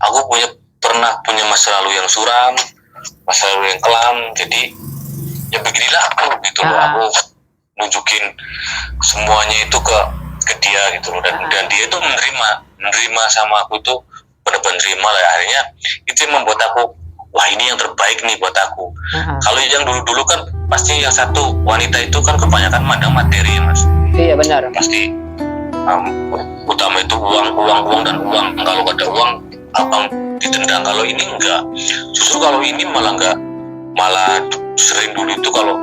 aku pernah punya masa lalu yang suram, masa lalu yang kelam. Jadi ya beginilah aku gitu loh. Aku nunjukin semuanya itu ke dia gitu loh, dan dia itu menerima sama aku tuh, benar-benar terima lah. Akhirnya itu yang membuat aku, wah ini yang terbaik nih buat aku. Kalau yang dulu kan pasti yang satu wanita itu kan kebanyakan mandang materi ya Mas. Iya benar. Pasti utama itu uang dan uang. Kalau ada uang abang ditendang. Kalau ini enggak. Justru kalau ini malah sering dulu itu kalau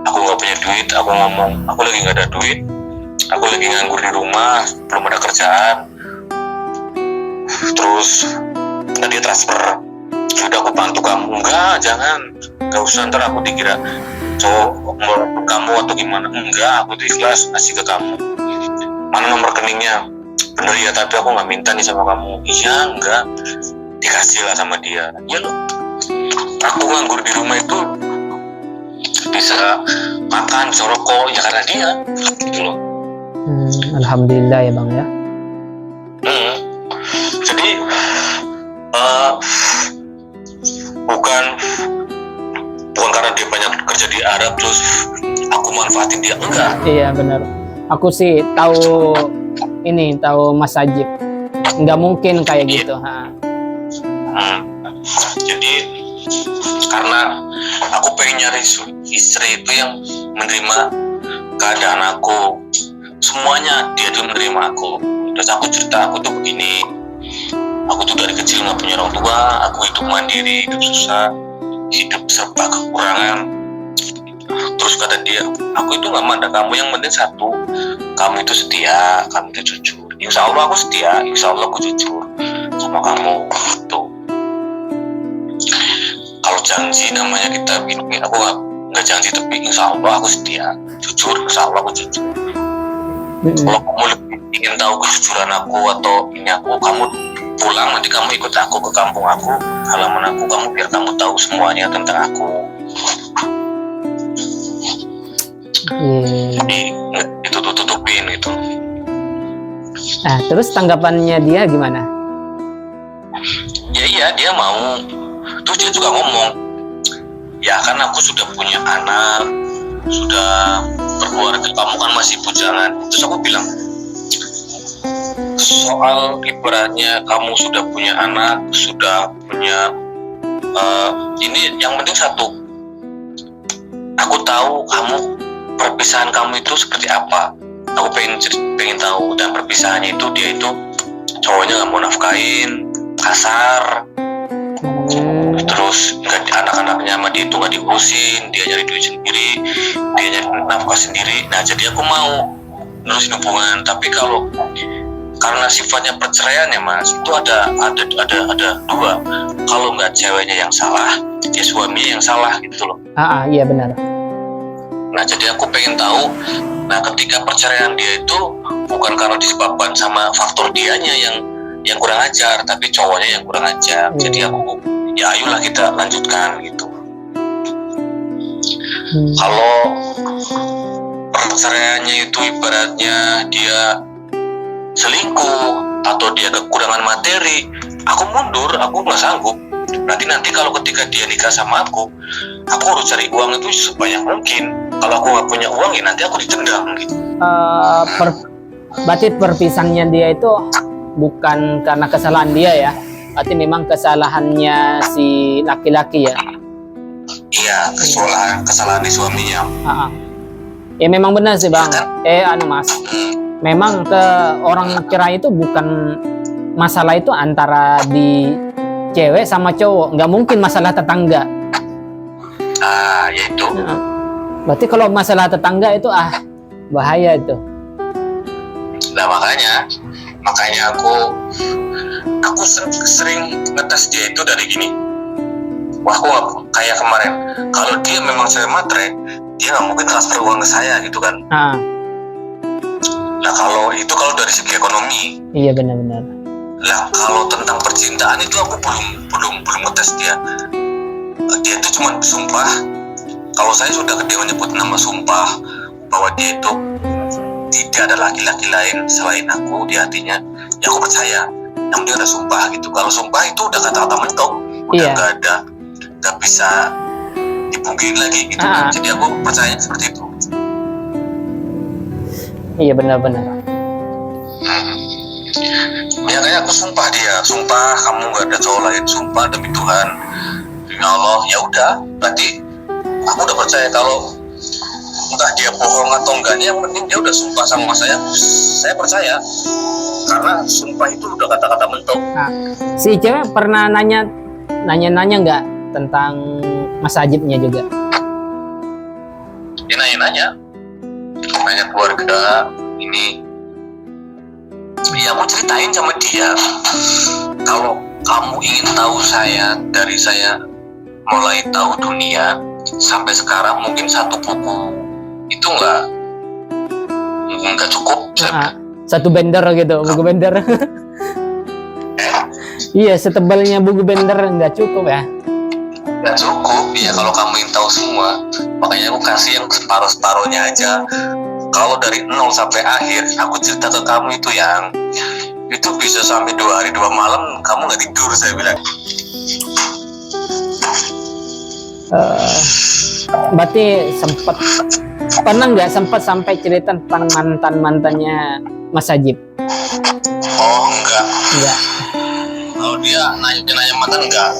aku nggak punya duit, aku ngomong aku lagi nggak ada duit, aku lagi nganggur di rumah, belum ada kerjaan, terus dia transfer, sudah aku bantu kamu. Enggak usah, ntar aku dikira cowok kamu atau gimana. Enggak, aku tuh ikhlas ngasih ke kamu. Mana nomor rekeningnya? Bener ya, tapi aku nggak minta nih sama kamu. Iya, enggak, dikasih lah sama dia. Ya loh, aku nganggur di rumah itu bisa makan, bisa rokok ya karena dia gitu loh. Alhamdulillah ya Bang ya. Jadi bukan karena dia banyak kerja di Arab terus aku manfaatin dia, enggak. Iya benar. Aku sih tahu Mas Ajib, nggak mungkin kayak gitu. Jadi karena aku pengen nyari istri itu yang menerima keadaan aku, semuanya dia tuh menerima aku. Terus aku cerita, aku tuh begini, aku tuh dari kecil nggak punya orang tua, aku hidup mandiri, hidup susah, hidup serba kekurangan. Terus kata dia, aku itu nggak mandang kamu, yang penting satu, kamu itu setia, kamu itu jujur. Insya Allah aku setia, insya Allah aku jujur sama kamu. Tuh, kalau janji namanya kita begini, aku nggak janji, tapi insya Allah aku setia, jujur, insya Allah aku jujur. Kalau kamu lebih ingin tahu kejujuran aku atau ini aku, kamu pulang, nanti kamu ikut aku ke kampung aku, halaman aku, biar kamu tahu semuanya tentang aku. Jadi itu tutupin gitu. Nah, terus tanggapannya dia gimana? Ya iya, dia mau. Terus dia juga ngomong, ya kan aku sudah punya anak, sudah berkeluarga, kamu kan masih bujangan. Terus aku bilang, soal ibaratnya kamu sudah punya anak, sudah punya ini yang penting satu, aku tahu kamu, perpisahan kamu itu seperti apa. Aku pengen tahu. Dan perpisahannya itu, dia itu cowoknya nggak mau nafkain, kasar, terus anak-anaknya sama dia itu nggak diurusin, dia nyari duit sendiri, dia nyari nafkah sendiri. Nah jadi aku mau nerusin hubungan, tapi kalau karena sifatnya perceraian ya Mas, itu ada dua. Kalau nggak ceweknya yang salah, dia suaminya yang salah gitu loh. Iya benar. Nah jadi aku pengen tahu, nah ketika perceraian dia itu bukan karena disebabkan sama faktor dianya yang kurang ajar, tapi cowoknya yang kurang ajar. Jadi aku, ya ayolah kita lanjutkan gitu. Kalau perceraiannya itu ibaratnya dia selingkuh atau dia kekurangan materi, aku mundur, aku nggak sanggup. Nanti kalau ketika dia nikah sama aku harus cari uang itu sebanyak mungkin. Kalau aku nggak punya uang, ya nanti aku ditendang gitu. Berarti perpisahannya dia itu bukan karena kesalahan dia ya? Berarti memang kesalahannya si laki-laki ya? Iya, kesalahan di suaminya. Ya memang benar sih Bang. Mas, memang orang cerai itu bukan masalah itu antara di cewek sama cowok, nggak mungkin masalah tetangga. Ya itu. Berarti kalau masalah tetangga itu bahaya itu. Nah makanya aku sering ngetes dia itu dari gini. Wah, aku kayak kemarin, kalau dia memang cewek matre, dia nggak mungkin transfer uang ke saya gitu kan. Nah kalau dari segi ekonomi. Iya benar-benar. Lah kalau tentang percintaan itu aku belum ngetes dia. Dia itu cuma sumpah. Kalau saya sudah dia menyebut nama sumpah bahwa dia itu tidak ada laki-laki lain selain aku di hatinya, ya aku percaya. yang penting ada sumpah gitu. Kalau sumpah itu udah kata-kata mentok, udah nggak bisa dipungkiri lagi gitu kan. Jadi aku percaya seperti itu. Iya benar-benar. Ya kayak aku sumpah kamu nggak ada cowok lain, sumpah demi Tuhan, demi Allah. Ya udah, berarti aku udah percaya kalau entah dia bohong atau enggaknya, yang penting dia udah sumpah sama saya percaya, karena sumpah itu udah kata-kata mentok. Nah, si cewek pernah nanya nggak tentang Mas Ajibnya juga? Dia nanya keluarga ini. Ya aku ceritain sama dia, kalau kamu ingin tahu saya dari saya mulai tahu dunia sampai sekarang, mungkin satu buku itu nggak cukup. Satu bender gitu, buku bender. Iya, setebalnya buku bender nggak cukup ya. Nggak cukup ya kalau kamu ingin tahu semua. Makanya aku kasih yang separuh-separuhnya aja. Kalau dari 0 sampai akhir aku cerita ke kamu itu itu bisa sampai 2 hari 2 malam kamu nggak tidur, saya bilang. Berarti pernah nggak sempat sampai cerita tentang mantannya Mas Ajib? Oh enggak. Kalau dia nanya mantan enggak.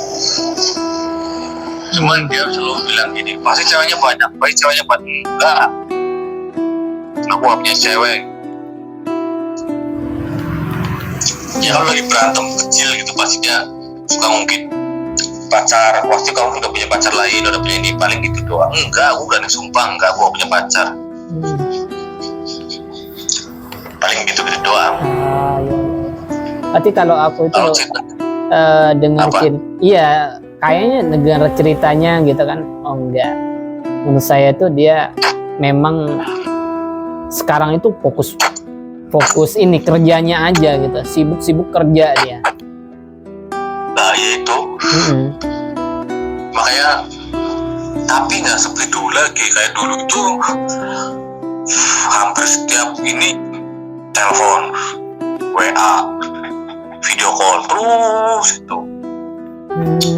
Cuman dia selalu bilang gini, pasti ceweknya banyak, enggak. Aku gak punya cewek. Ya kalau lagi berantem kecil gitu pasti dia suka mungkin pacar. Pasti kamu udah punya pacar lain, udah punya ini, paling gitu doang. Enggak, aku berani sumpah enggak, aku gak punya pacar. Paling gitu-gitu doang. Iya. Berarti kalau aku itu dengar iya kayaknya dengar ceritanya gitu kan. Oh enggak, menurut saya itu dia memang sekarang itu fokus ini kerjanya aja gitu, sibuk kerja dia. Nah ya itu. Makanya tapi nggak seperti dulu lagi. Kayak dulu itu hampir setiap ini telepon, WA, video call terus itu.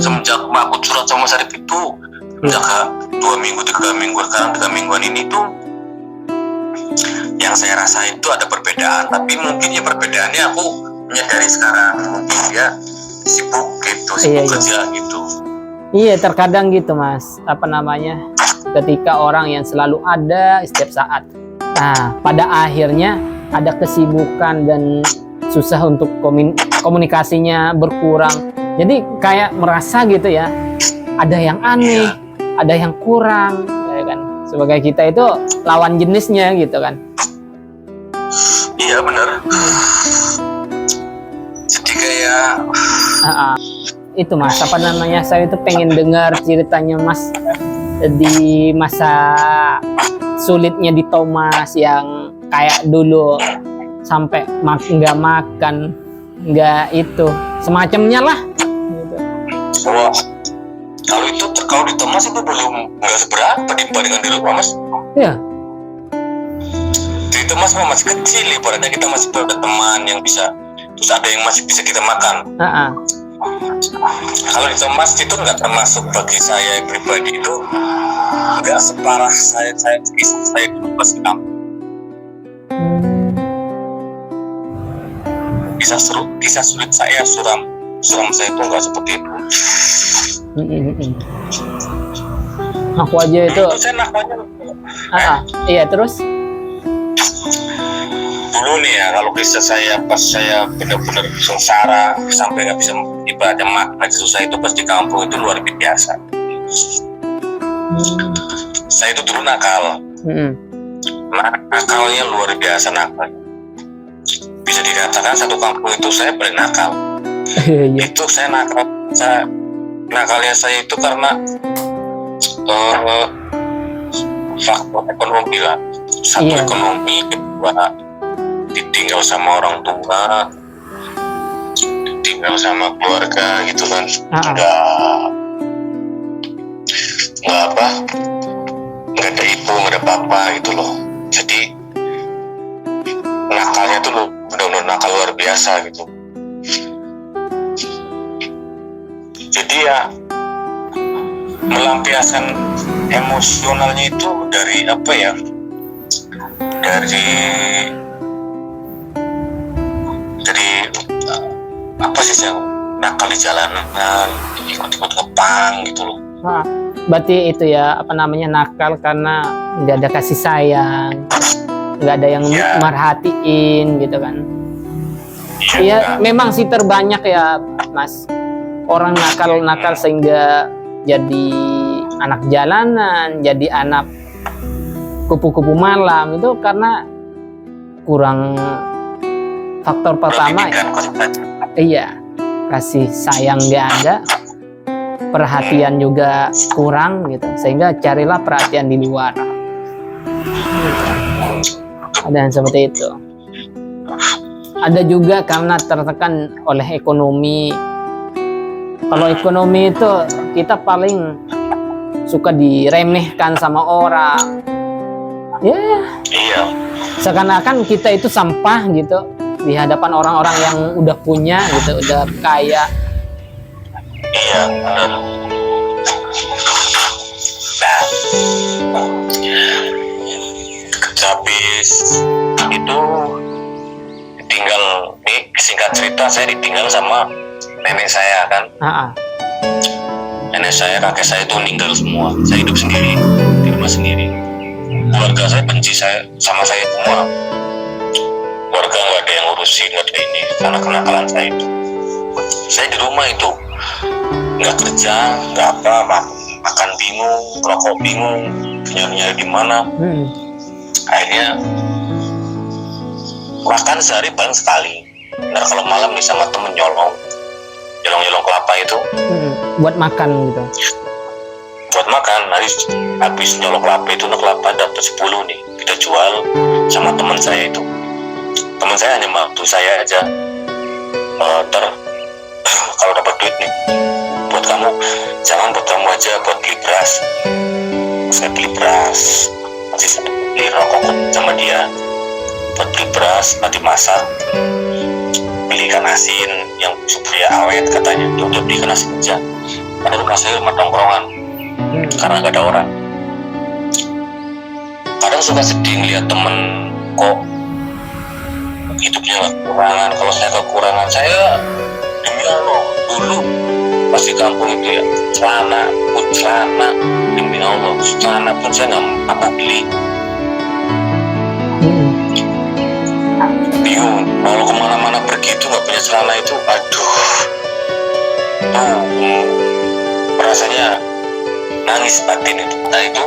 Semenjak aku curhat sama Sarip itu udah 2 minggu 3 minggu, sekarang 3 mingguan ini tuh yang saya rasain itu ada perbedaan. Tapi mungkin ya perbedaannya aku menyadari sekarang, mungkin dia sibuk kerja gitu. Iya, terkadang gitu Mas, ketika orang yang selalu ada setiap saat, nah pada akhirnya ada kesibukan dan susah untuk komunikasinya berkurang. Jadi kayak merasa gitu ya, ada yang aneh, ada yang kurang, ya kan? Sebagai kita itu lawan jenisnya gitu kan. Iya benar. Jadi kayak itu Mas, saya itu pengen dengar ceritanya Mas di masa sulitnya di Thomas, yang kayak dulu sampai nggak makan, nggak itu semacamnya lah gitu. Wah, kalau di Thomas itu belum nggak seberapa dibandingkan di rumah Mas. Iya. Di Thomas masih kecil, ibaratnya kita masih ada teman yang bisa, terus ada yang masih bisa kita makan. Kalau di Thomas itu nggak termasuk, bagi saya pribadi itu nggak separah saya dulu pas di kampung. Kisah sulit saya, suram saya itu nggak seperti itu. Aku aja itu. Saya nakwannya. Iya terus. Dulu nih ya, kalau kisah saya pas saya benar-benar sengsara sampai nggak bisa ibadah makan susah itu pas di kampung itu luar biasa. Saya itu dulu nakal. Nakalnya luar biasa nakal. Bisa dikatakan satu kampung itu saya paling nakal. Itu saya nakalnya saya itu karena faktor ekonomi lah. Satu ekonomi, kedua ditinggal sama orang tua, ditinggal sama keluarga gitu kan. Nggak ada ibu, nggak ada bapak gitu loh. Jadi nakalnya tuh benar-benar nakal luar biasa gitu. ya melampiaskan emosionalnya itu dari apa ya, dari apa sih, saya nakal di jalanan, ikut-ikut ngepang gitu loh. Nah, berarti itu ya apa namanya, nakal karena nggak ada kasih sayang, nggak ada yang merhatiin gitu kan. Iya, memang sih terbanyak ya Mas, orang nakal sehingga jadi anak jalanan, jadi anak kupu-kupu malam, itu karena kurang, faktor pertama ya, iya, kasih sayang nggak ada, perhatian juga kurang gitu, sehingga carilah perhatian di luar. Ada yang seperti itu. Ada juga karena tertekan oleh ekonomi. Kalau ekonomi itu kita paling suka diremehkan sama orang. Ya, seakan-akan kita itu sampah gitu di hadapan orang-orang yang udah punya gitu, udah kaya. Iya, benar. Nah, habis itu ditinggal, nih singkat cerita, saya ditinggal sama nenek saya kan. Nenek saya, kakek saya itu meninggal semua. Saya hidup sendiri di rumah sendiri. Keluarga saya benci sama saya semua. Keluarga nggak ada yang ngurusin, nggak ada ini, karena kenakalan saya itu. Saya di rumah itu nggak kerja, nggak apa, makan bingung, rokok bingung, nyari di mana. Akhirnya makan sehari paling sekali. Nah, kalau malam nih sama temen nyolong kelapa itu, buat makan gitu. Buat makan, habis nyolong kelapa itu, kelapa dapat 10 nih, kita jual sama teman saya itu. Teman saya hanya bantu saya aja. Kalau dapat duit nih, buat kamu, jangan buat kamu aja, buat beli beras. Saya beli beras, masih saya beli rokok sama dia, buat beli beras, nanti masak, beli ikan asin yang supaya awet katanya. Ya udah, beli ikan asin aja. Karena rumah saya rumah tongkrongan, karena nggak ada orang. Kadang suka sedih lihat temen kok hidupnya nggak kekurangan. Kalau saya kekurangan, saya demi Allah dulu pas di kampung itu ya, celana demi Allah, celana pun saya nggak mampu beli. Bingung, kalau kemana-mana pergi itu nggak punya celana itu, aduh, rasanya nangis batin itu. Nah itu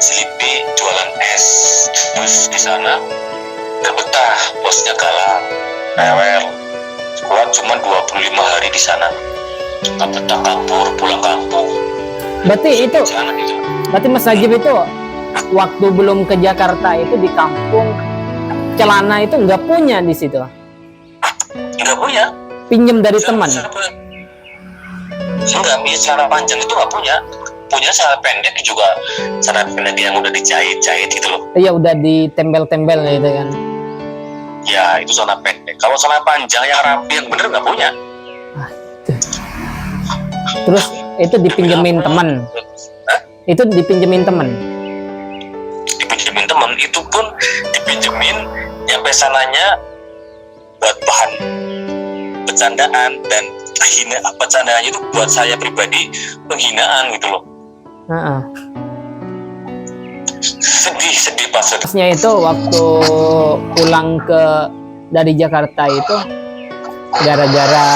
Selipi jualan es, terus di sana terbetah, bosnya galak, rewel, kuat cuma 25 hari di sana, nggak betah, kabur pulang kampung. Berarti itu, berarti Mas Najib itu waktu belum ke Jakarta itu di kampung, celana itu nggak punya di situ? Nggak punya. Pinjem dari teman? Enggak, celana panjang itu nggak punya. Punya celana pendek juga, celana pendek yang udah dijahit gitu loh. Iya, udah ditembel-tembel gitu kan. Ya, itu celana pendek. Kalau celana panjang yang rapi, yang bener nggak punya. Terus itu dipinjemin teman? Itu dipinjemin teman? Dipinjemin teman, itu pun dipinjemin yang pesanannya buat bahan bercandaan, dan bercandaannya itu buat saya pribadi penghinaan gitu loh. Sedih pasnya itu waktu pulang dari Jakarta itu gara-gara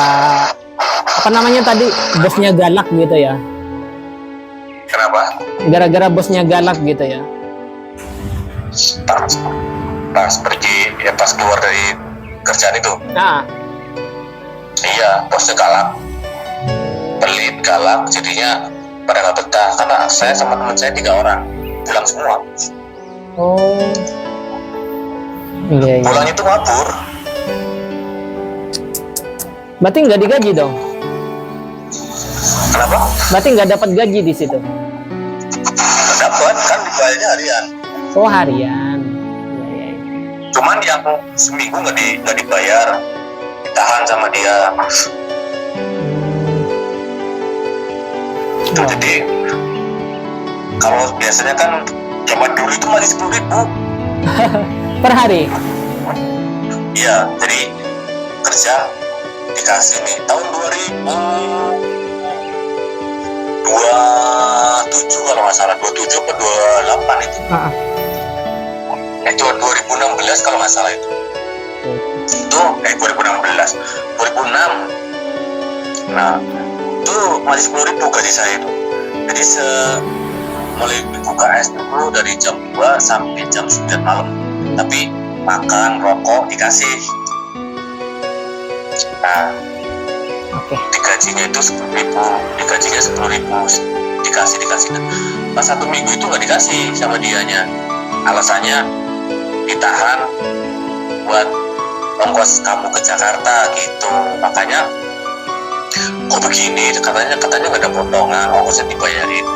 apa namanya tadi, bosnya galak gitu ya. Kenapa? Gara-gara bosnya galak gitu ya. Pas pergi ya, pas keluar dari kerjaan itu. Iya, bosnya galak, pelit, galak, jadinya pada nggak betah. Karena saya sama teman saya 3 orang pulang semua. Iya. Pulang itu ngabur. Berarti nggak digaji dong? Kenapa? Berarti nggak dapat gaji di situ? Dapat, kan dibayarnya harian. Oh, harian. Iya. Cuman yang seminggu nggak dibayar, ditahan sama dia. gitu. Jadi kalau biasanya kan zaman dulu itu masih 10.000 per hari. Iya, jadi kerja dikasih nih tahun 2027 kalau nggak salah, 27 atau 28 itu. Itu 2016 kalau nggak salah itu. Itu 2016, 2006. Nah, itu masih 10.000 gaji saya itu. Jadi mulai buka es dulu dari jam 2 sampai jam 9 malam. Tapi makan, rokok dikasih. Nah, digajinya itu 10.000, digajinya 10.000, dikasih. Pas 1 minggu itu nggak dikasih sama dianya. Alasannya ditahan buat ongkos kamu ke Jakarta gitu. Makanya kok begini? Katanya nggak ada potongan, ongkosnya dibayarin.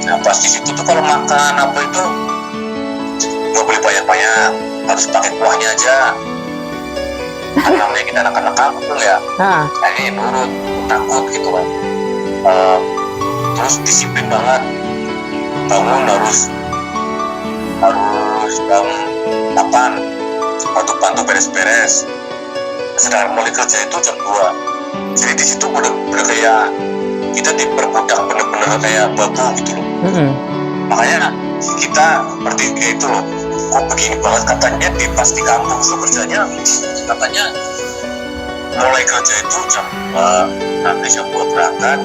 Nah, pas di situ tuh kalau makan apa itu nggak boleh banyak, harus pakai kuahnya aja. Kan namanya kita anak-anak kampung ya, ini nurut, takut gitu kan. Terus disiplin banget, bangun harus jam 8, bantu beres-beres. Sedangkan mulai kerja itu jam 2. Jadi di situ bener kayak kita diperbudak, bener-bener kayak babu gitu loh. Makanya kita bertiga itu loh, kok begini banget katanya pas di kampung itu kerjanya, katanya mulai kerja itu jam 2, nanti jam 2 berangkat,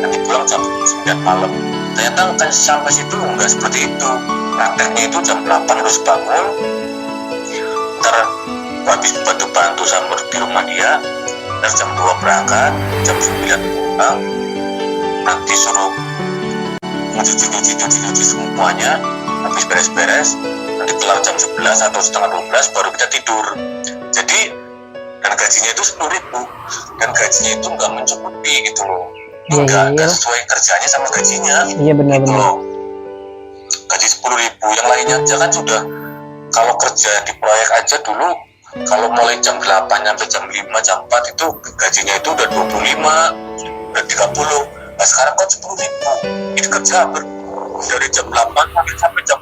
nanti pulang jam 9 malam. Ternyata kan sampai situ nggak seperti itu. Prakteknya itu jam 8 harus bangun, ntar habis bantu sama di rumah dia, ntar jam 2 berangkat, jam 9 pulang, nanti suruh cuci semuanya, habis beres-beres, nanti kelar jam 11 atau setengah 12 baru kita tidur. Jadi dan gajinya itu 10.000, dan gajinya itu nggak mencukupi gitu loh. Nggak sesuai kerjanya sama gajinya. Iya benar. Gitu loh. Gaji 10.000, yang lainnya aja kan sudah, kalau kerja di proyek aja dulu kalau mulai jam 8 sampai jam 5, jam 4 itu gajinya itu udah 25, udah 30. Nah sekarang kok 10.000, itu kerja dari jam 8 sampai jam,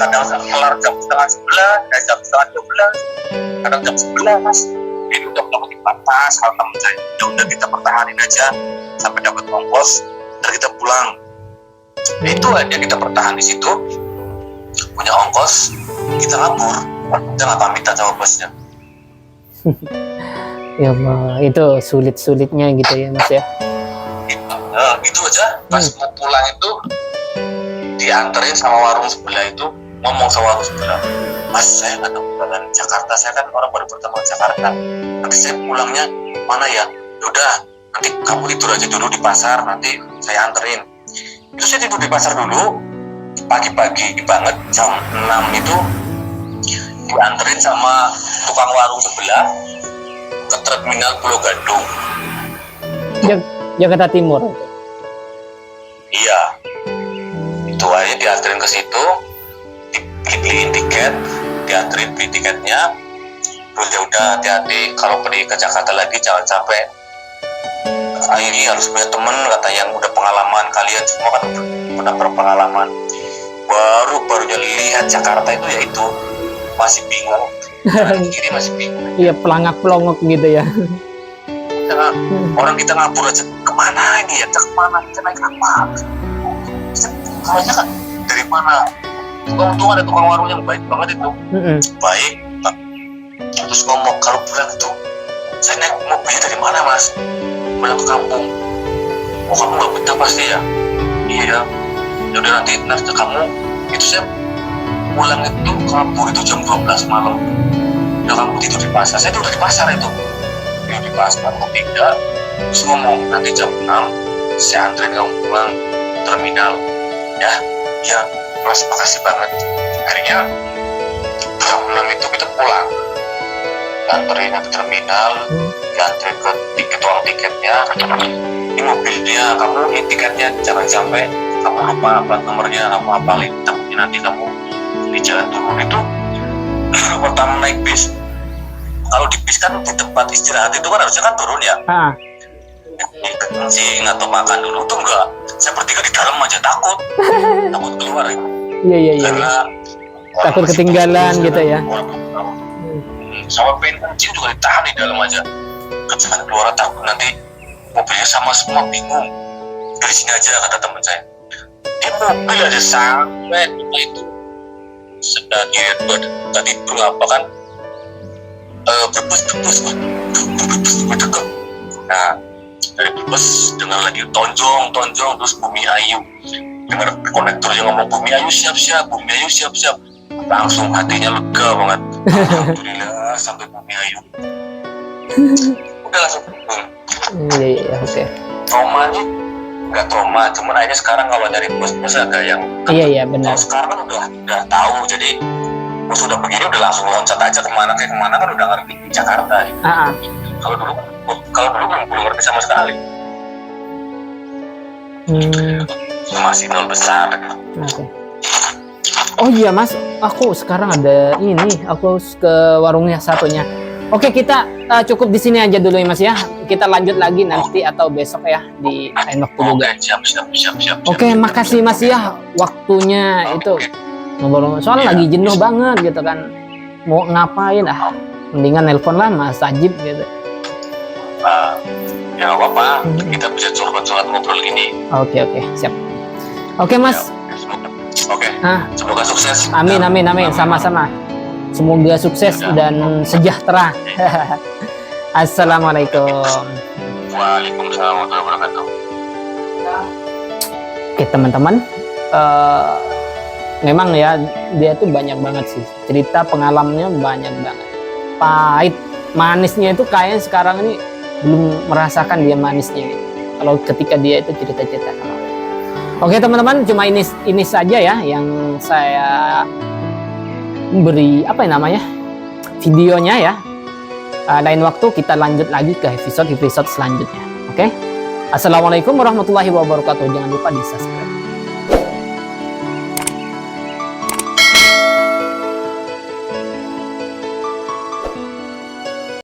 kadang kelar jam setengah 11, jam setengah 12, kadang jam 11. Ini udah dapat dibatas, kalau teman saya udah kita pertahanin aja sampai dapat ongkos, ntar kita pulang. Nah, itu aja kita bertahan di situ, punya ongkos, kita kabur, kita nggak pamitan sama bosnya. Ya Allah, itu sulit-sulitnya gitu ya Mas ya. Nah, itu aja pas mau pulang itu dianterin sama warung sebelah itu, ngomong sama warung sebelah, Mas saya nggak tahu jalan Jakarta, saya kan orang baru pertama ke Jakarta, nanti saya pulangnya mana ya? Yaudah nanti kamu tidur aja dulu di pasar, nanti saya anterin. Itu saya tidur di pasar dulu, pagi-pagi banget jam 6 itu dianterin sama tukang warung sebelah ke terminal Pulau Gadung, Jakarta Timur. Iya, itu aja dianterin ke situ, dibeliin tiket, dianterin beli tiketnya. Terus ya udah hati-hati kalau pergi ke Jakarta lagi, jangan sampai ini harus punya temen, kata yang udah pengalaman, kalian semua kan pernah berpengalaman. Barunya lihat Jakarta itu ya itu masih bingung, kiri masih bingung. Iya, pelangak-pelongok gitu ya. Orang kita ngabur aja, kemana ini ya, kemana, kita naik apa? Soalnya kan dari mana? Untung ada tukang warung yang baik banget itu, baik. Terus ngomong kalau pulang itu, saya naik mobilnya dari mana Mas? Pulang ke kampung. Oh kamu nggak betah pasti ya? Iya. Ya udah nanti kamu itu saya pulang itu kabur itu jam 12 malam. Ya kamu tidur di pasar. Saya tidur di pasar itu. Tidur di pasar, mau tidak. Terus ngomong nanti jam 6 saya anterin kamu pulang terminal. Ya Mas makasih banget. Akhirnya jam 6 itu kita pulang. Anterin ke terminal, dianterin ke tukang tiketnya. Ini mobilnya, kamu ini tiketnya jangan sampai kamu lupa plat nomornya, kamu hafalin, takutnya nanti kamu di jalan turun itu. Pertama naik bis, kalau di bis kan di tempat istirahat itu kan harusnya kan turun ya. Ini kencing atau makan dulu tuh enggak. Saya bertiga di dalam aja takut keluar ya. Iya iya iya. Karena Takut ketinggalan gitu ya. Sama pengen kencing juga ditahan di dalam aja. Kencing keluar takut nanti mobilnya sama semua bingung. Dari sini aja kata teman saya. Di mobil aja sampai itu sedang tadi itu apa kan? Berbus. Nah, dari bus dengar lagi tonjong terus Bumi Ayu dengar konektor yang ngomong Bumi Ayu siap-siap langsung hatinya lega banget. Alhamdulillah sampai Bumi Ayu udah langsung Iya oke. traumanya nggak trauma, cuman aja sekarang kalau nyari bus agak yang Iya benar. kalau sekarang kan udah tahu, jadi bus udah begini udah langsung loncat aja kemana kan udah ngerti di Jakarta ya. Kalau dulu belum ngerti sama sekali. Masih nol besar. Okay. Oh iya Mas, aku sekarang ada ini, aku harus ke warungnya satunya. Oke, kita cukup di sini aja dulu ya Mas ya. Kita lanjut lagi nanti atau besok ya di lain waktu juga. Siap. Oke, makasih Mas ya waktunya itu. Ngobrol soalnya lagi jenuh banget gitu kan. Mau ngapain mendingan nelpon lah Mas Sajib gitu. Ya nggak apa-apa, kita bisa curhat ngobrol gini. Oke, siap. Oke Mas. Oke. Semoga sukses. Amin. Sama-sama. Semoga sukses dan sejahtera. Assalamualaikum. Waalaikumsalam warahmatullahi wabarakatuh. Oke teman-teman, memang ya dia tuh banyak banget sih cerita pengalamannya, banyak banget. Pahit, manisnya itu kayaknya sekarang ini belum merasakan dia manisnya gitu. Kalau ketika dia itu cerita-cerita. Oke teman-teman, cuma ini saja ya yang saya beri videonya ya. Lain waktu kita lanjut lagi ke episode selanjutnya. Oke. Assalamualaikum warahmatullahi wabarakatuh. Jangan lupa di subscribe.